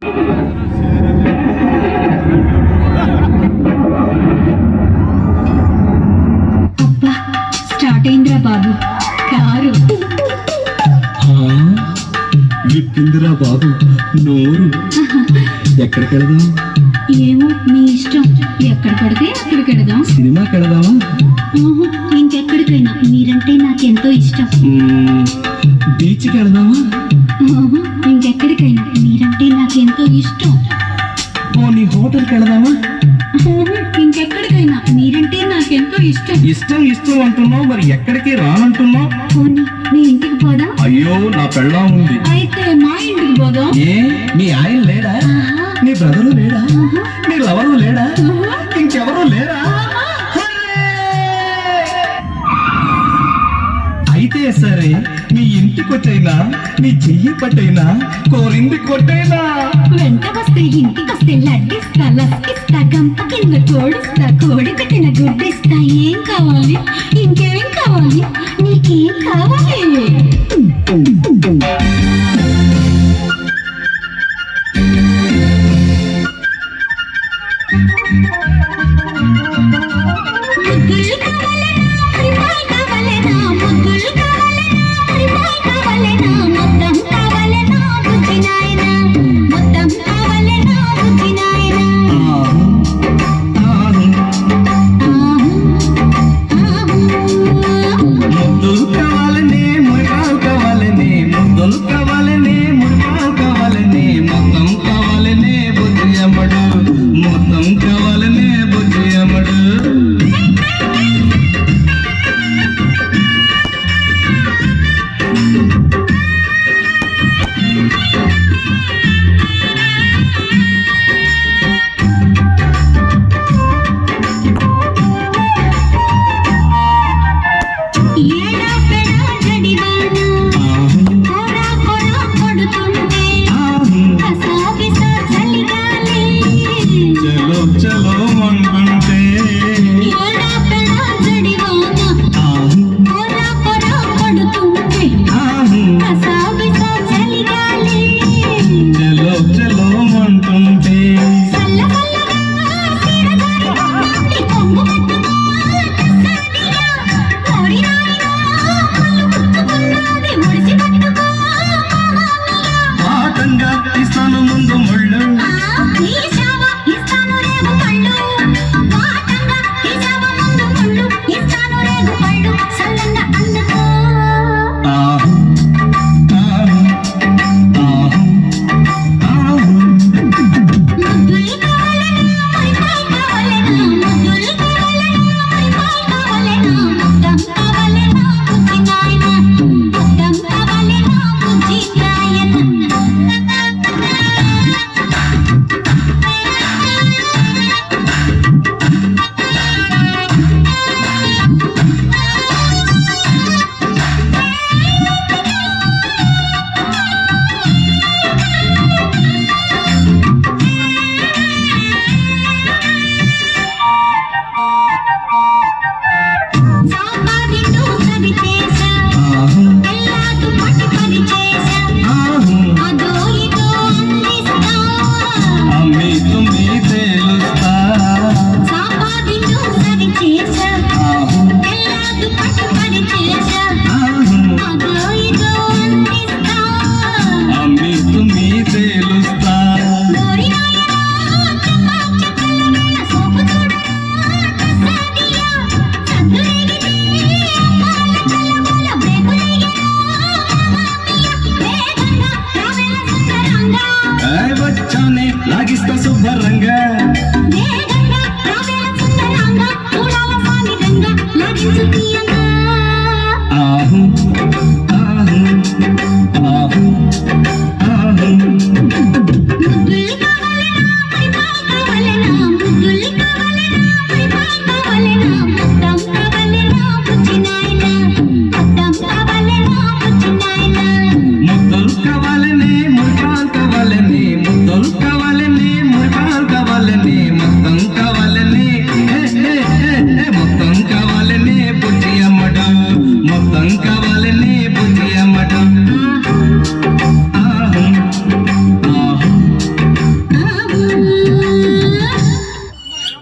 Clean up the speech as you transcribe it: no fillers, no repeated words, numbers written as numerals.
అబ్బా స్టార్ట్ అయిందిరా బాబు కారు. విప్పిందిరా బాబు నోరు. ఎక్కడికి వెళదాం? ఏమో మీ ఇష్టం, ఎక్కడ పడితే అక్కడికి వెళదాం. సినిమాకి వెళదామా? ఇంకెక్కడికైనా, మీరంటే నాకెంతో ఇష్టం. బీచ్కి వెళదామా? ఇంకెక్కడికైనా, మీరంటే నాకెంతో ఇష్టం. పోనీ హోటల్కి వెళదామా? ఇంకెక్కడికైనా, మీరంటే నాకెంతో ఇష్టం. ఇష్టం ఇష్టం అంటున్నావు, మరి ఎక్కడికి రానంటున్నావు? పోనీ మీ ఇంటికి పోదాం. అయ్యో నా పెళ్ళాం ఉంది. అయితే మా ఇంటికి పోదాం. ఏ మీ ఆయన లేడా? నీ బ్రదరు లేడా? నీ లవరు లేడా? ఇంకెవరు లేరా? అయితే సరే, మీ ఇంటికొచ్చైనా నీ చెయ్యి పట్టైనా కోరింది కొట్టైనా వెంట వస్తే ఇంటికొస్తే లడ్డిస్తా, లస్కిస్తా, గంప కింద కోడిస్తా, కోడి పెట్టిన గుడ్డిస్తా. ఏం కావాలి, ఇంకేం కావాలి, నీకేం కావాలి?